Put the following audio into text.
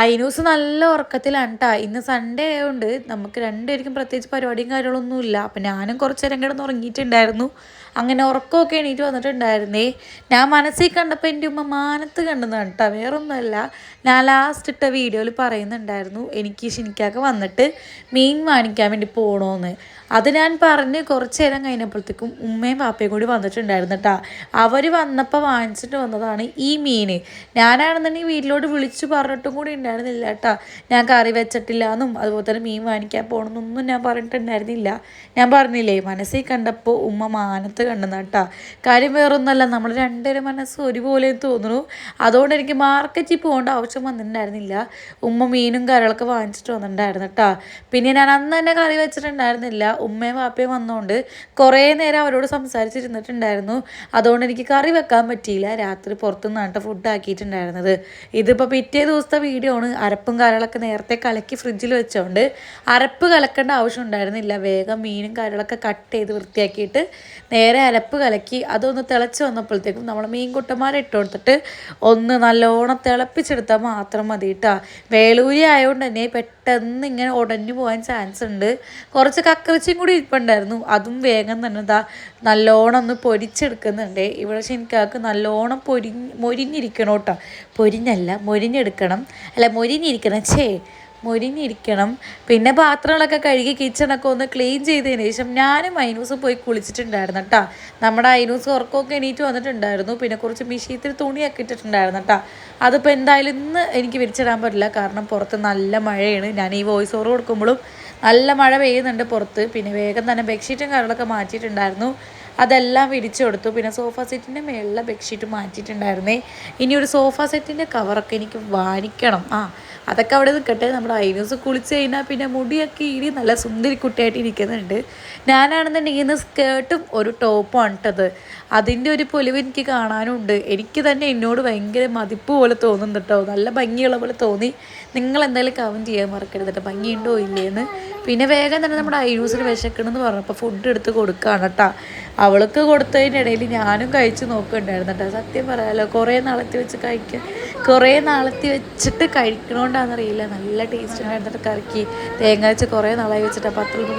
അയിനൂസ് നല്ല ഉറക്കത്തിലാണ് ട്ടാ. ഇന്ന് സൺഡേ ആയതുകൊണ്ട് നമുക്ക് രണ്ടുപേർക്കും പ്രത്യേകിച്ച് പരിപാടിയും കാര്യങ്ങളൊന്നുമില്ല. അപ്പം ഞാനും കുറച്ച് നേരം കിടന്ന് ഉറങ്ങിയിട്ടുണ്ടായിരുന്നു. അങ്ങനെ ഉറക്കമൊക്കെ എണീറ്റ് വന്നിട്ടുണ്ടായിരുന്നേ. ഞാൻ മനസ്സിൽ കണ്ടപ്പോൾ എൻ്റെ ഉമ്മ മാനത്ത് കണ്ടെന്നാണ് കേട്ടോ, വേറൊന്നുമല്ല. ഞാൻ ലാസ്റ്റ് ഇട്ട വീഡിയോയിൽ പറയുന്നുണ്ടായിരുന്നു എനിക്ക് ഷിനിക്കാക്ക് വന്നിട്ട് മീൻ വാങ്ങിക്കാൻ വേണ്ടി പോകണമെന്ന്. അത് ഞാൻ പറഞ്ഞ് കുറച്ച് നേരം കഴിഞ്ഞപ്പോഴത്തേക്കും ഉമ്മയും പാപ്പയും കൂടി വന്നിട്ടുണ്ടായിരുന്നു കേട്ടോ. അവർ വന്നപ്പോൾ വാങ്ങിച്ചിട്ട് വന്നതാണ് ഈ മീൻ. ഞാനാണെന്നുണ്ടെങ്കിൽ വീട്ടിലോട്ട് വിളിച്ചു പറഞ്ഞിട്ടും കൂടി ഉണ്ടായിരുന്നില്ല കേട്ടോ. ഞാൻ കറി വെച്ചിട്ടില്ല എന്നും അതുപോലെ തന്നെ മീൻ വാങ്ങിക്കാൻ പോകണമെന്നൊന്നും ഞാൻ പറഞ്ഞിട്ടുണ്ടായിരുന്നില്ല. ഞാൻ പറഞ്ഞില്ലേ, മനസ്സിൽ കണ്ടപ്പോൾ ഉമ്മ മാനത്ത് കണ്ടെന്നാ കേട്ടോ. കാര്യം വേറൊന്നുമല്ല, നമ്മൾ രണ്ടുപേരും മനസ്സ് ഒരുപോലെ തോന്നുന്നു. അതുകൊണ്ട് എനിക്ക് മാർക്കറ്റിൽ പോകേണ്ട ആവശ്യം വന്നിട്ടുണ്ടായിരുന്നില്ല. ഉമ്മ മീനും കറികളൊക്കെ വാങ്ങിച്ചിട്ട് വന്നിട്ടുണ്ടായിരുന്നു കേട്ടോ. പിന്നെ ഞാൻ അന്ന് തന്നെ കറി വെച്ചിട്ടുണ്ടായിരുന്നില്ല. ഉമ്മയും വാപ്പയും വന്നുകൊണ്ട് കുറേ നേരം അവരോട് സംസാരിച്ചിരുന്നിട്ടുണ്ടായിരുന്നു. അതുകൊണ്ട് എനിക്ക് കറി വെക്കാൻ പറ്റിയില്ല. രാത്രി പുറത്തുനിന്നാണ് ഫുഡ് ആക്കിയിട്ടുണ്ടായിരുന്നത്. ഇതിപ്പോൾ പിറ്റേ ദിവസത്തെ വീഡിയോ ആണ്. അരപ്പും കറികളൊക്കെ നേരത്തെ കലക്കി ഫ്രിഡ്ജിൽ വെച്ചോണ്ട് അരപ്പ് കലക്കേണ്ട ആവശ്യം ഉണ്ടായിരുന്നില്ല. വേഗം മീനും കറികളൊക്കെ കട്ട് ചെയ്ത് വൃത്തിയാക്കിയിട്ട് നേരെ അരപ്പ് കലക്കി അതൊന്ന് തിളച്ച് വന്നപ്പോഴത്തേക്കും നമ്മൾ മീൻകുട്ടന്മാരെ ഇട്ട് കൊടുത്തിട്ട് ഒന്ന് നല്ലോണം തിളപ്പിച്ചെടുത്താൽ മാത്രം മതി കേട്ടോ. വേളൂരി ആയതുകൊണ്ട് തന്നെ പെട്ടെന്ന് ഇങ്ങനെ ഉടഞ്ഞു പോകാൻ ചാൻസ് ഉണ്ട്. കുറച്ച് കക്കറിച്ചിയും കൂടി ഇരിപ്പുണ്ടായിരുന്നു. അതും വേഗം തന്നെ നല്ലോണം ഒന്ന് പൊരിച്ചെടുക്കുന്നുണ്ട്. ഇവിടെ ശനിക്കാക്ക് നല്ലോണം മൊരിഞ്ഞിരിക്കണം കേട്ടോ. പൊരിഞ്ഞല്ല, മൊരിഞ്ഞെടുക്കണം. അല്ല, മൊരിഞ്ഞിരിക്കണം. പിന്നെ പാത്രങ്ങളൊക്കെ കഴുകി കിച്ചണൊക്കെ ഒന്ന് ക്ലീൻ ചെയ്തതിന് ശേഷം ഞാനും അയിനൂസ് പോയി കുളിച്ചിട്ടുണ്ടായിരുന്നു കേട്ടോ. നമ്മുടെ അയിനൂസ് ഉറക്കമൊക്കെ എണീറ്റ് വന്നിട്ടുണ്ടായിരുന്നു. പിന്നെ കുറച്ച് മിഷീത്തിൽ തുണിയൊക്കെ ഇട്ടിട്ടുണ്ടായിരുന്നു കേട്ടോ. അതിപ്പോൾ എന്തായാലും ഇന്ന് എനിക്ക് വിരിച്ചിടാൻ പറ്റില്ല, കാരണം പുറത്ത് നല്ല മഴയാണ്. ഞാൻ ഈ വോയിസ് ഓവർ കൊടുക്കുമ്പോഴും നല്ല മഴ പെയ്യുന്നുണ്ട് പുറത്ത്. പിന്നെ വേഗം തന്നെ ബെഡ്ഷീറ്റും കാര്യങ്ങളൊക്കെ മാറ്റിയിട്ടുണ്ടായിരുന്നു. അതെല്ലാം വിരിച്ചു കൊടുത്തു. പിന്നെ സോഫ സെറ്റിൻ്റെ മേളിലെ ബെഡ്ഷീറ്റ് മാറ്റിയിട്ടുണ്ടായിരുന്നേ. ഇനി ഒരു സോഫ സെറ്റിൻ്റെ കവറൊക്കെ എനിക്ക് വാങ്ങിക്കണം. അതൊക്കെ അവിടെ നിൽക്കട്ടെ. നമ്മുടെ അയിനൂസ് കുളിച്ച് കഴിഞ്ഞാൽ പിന്നെ മുടിയൊക്കെ ഇനി നല്ല സുന്ദരി കുട്ടിയായിട്ട് ഇരിക്കുന്നുണ്ട്. ഞാനാണെന്നുണ്ടെങ്കിൽ ഇന്ന് സ്കേർട്ടും ഒരു ടോപ്പും ഇട്ടത്. അതിൻ്റെ ഒരു പൊലിവ് എനിക്ക് കാണാനുണ്ട്. എനിക്ക് തന്നെ എന്നോട് ഭയങ്കര മതിപ്പ് പോലെ തോന്നുന്നുണ്ട് കേട്ടോ. നല്ല ഭംഗിയുള്ള പോലെ തോന്നി. നിങ്ങൾ എന്തായാലും കമൻറ്റ് ചെയ്യാൻ മറക്കരുത് കേട്ടോ, ഭംഗിയുണ്ടോ ഇല്ലേന്ന്. പിന്നെ വേഗം തന്നെ നമ്മുടെ അയിനൂസിന് വിശക്കണമെന്ന് പറഞ്ഞപ്പോൾ ഫുഡ് എടുത്ത് കൊടുക്കുകയാണ് കേട്ടോ. അവൾക്ക് കൊടുത്തതിനിടയിൽ ഞാനും കഴിച്ച് നോക്കുന്നുണ്ടായിരുന്നു കേട്ടോ. സത്യം പറയാമല്ലോ, കുറേ നാളത്തി വെച്ചിട്ട് കഴിക്കണോണ്ടാണെന്നറിയില്ല, നല്ല ടേസ്റ്റ് ഉണ്ടായിരുന്നിട്ട് കറിക്ക് തേങ്ങ വെച്ച് കുറേ നാളായി വെച്ചിട്ട്. അപ്പോൾ 10 രൂപ